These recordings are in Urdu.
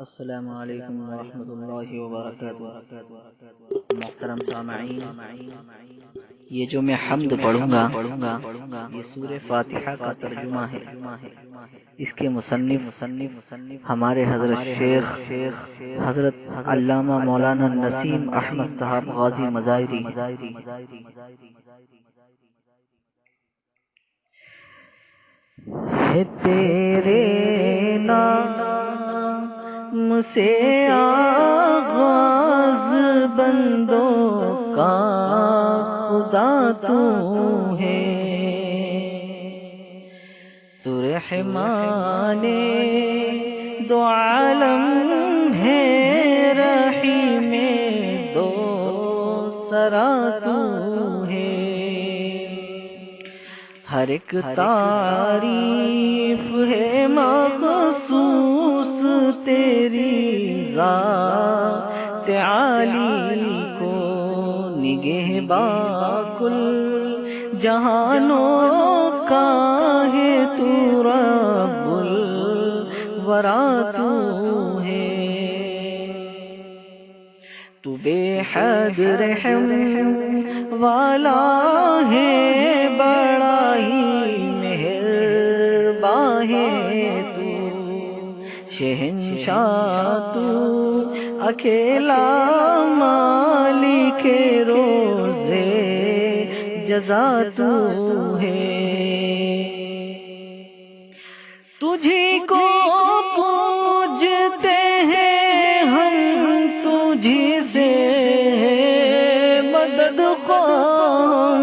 السلام علیکم ورحمۃ اللہ وبرکاتہ۔ محترم سامعین، یہ جو میں حمد پڑھوں گا یہ سورہ فاتحہ کا ترجمہ ہے۔ اس کے مصنف ہمارے حضرت شیخ حضرت علامہ مولانا نسیم احمد صاحب غازی مظاہری۔ ہے تیرے نام سے آغاز بندوں کا خدا تو ہے، تو رحمان دو عالم ہے، رحیم دو سرا تو ہے۔ ہر ایک تعریف ہے مخصوص تیری ذات عالی کو، نگہباں کل جہانوں کا ہے، تو رب الورا تو ہے۔ تو بے حد رحم والا ہے، بڑا ہی مہرباں ہے، تو شہنشاہ تو اکیلا مالک روزے جزا تو ہے۔ تجھی کو پوجتے ہیں ہم، تجھی سے مدد خواہ،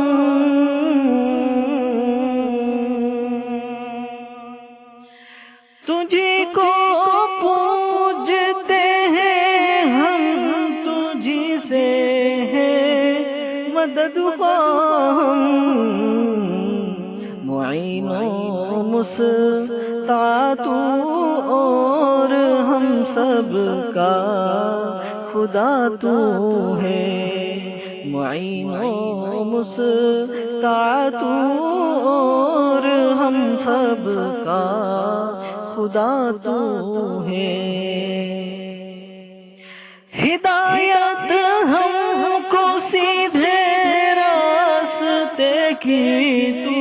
تجھی کو پوجتے ہیں ہم، تجھی سے مدد خواہ، معین و مستعان اور ہم سب کا خدا تو ہے، معین و مستعان اور ہم سب کا خدا تو ہے۔ ہدایت ہم کو سیدھے راستے کی تو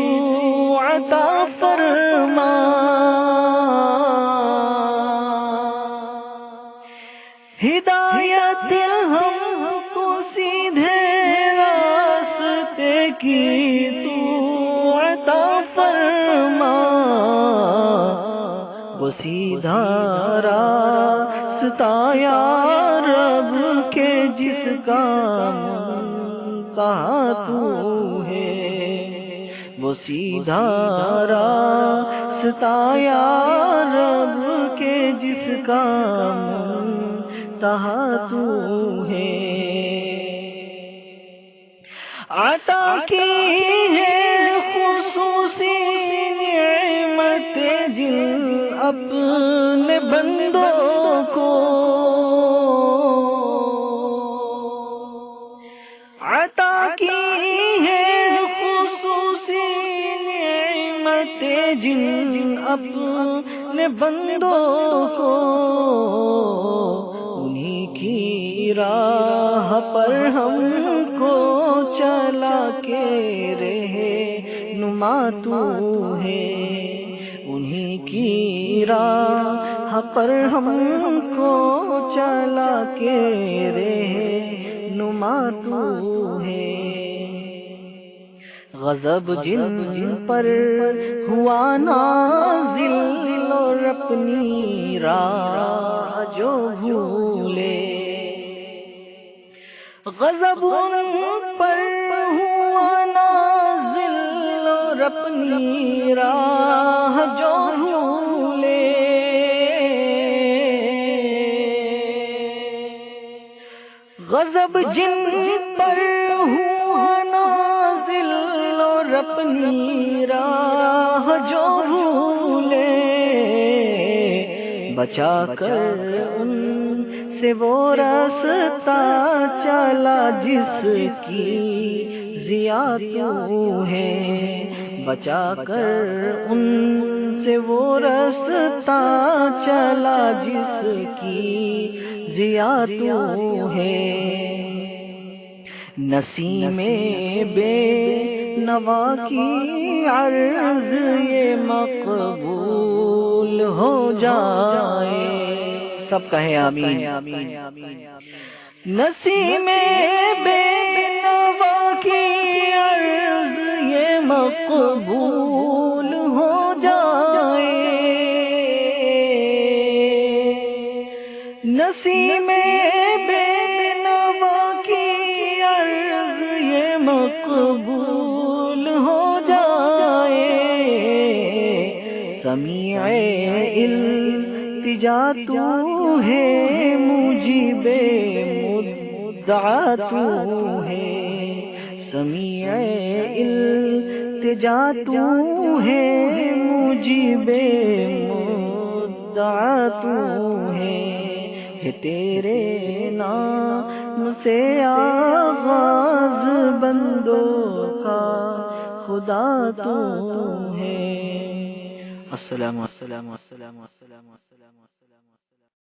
عطا فرما، ہدایت ہم کو سیدھے راستے کی تو عطا فرما، وہ سیدھا راستہ یا رب کے جس کا منتہا تو ہے، وہ سیدھا راستہ یا رب کے جس کا منتہا تو ہے۔ عطا کی ہے خصوصی نعمت جن اپنے بندوں کو، عطا کی ہے خصوصی نعمت جن اپنے بندوں کو، انہی کی راہ پر ہم کو چلا کے رہے نما تو ہے، انہی کی راہ پر ہم کو چلا کے رہے نما تو ہے۔ غضب جن پر ہوا نازل اور اپنی راہ جو بھولے، غضب ان پر ہوا نازل اور اپنی راہ جو بھولے، غضب جن پر ہوا نازل اور اپنی راہ جو بھولے، بچا کر ان سے وہ راستہ چلا جس کی ضیا تو ہے، بچا کر ان سے وہ رستا چلا جس کی ضیا تو ہے، نسیم بے نوا کی عرض یہ مقبول ہو جائے، سب کہیں آمین۔ نسیم بے نوا کی عرض یہ مقبول ہو جائے، نسیم بے نوا کی عرض یہ مقبول ہو جائے، سمیع التجا تو ہے، مجیب مدعا تو ہے، سمیع التجا تو ہے، مجیب مدعا تو ہے، تیرے نام سے آغاز بندوں کا خدا تو ہے۔ السلام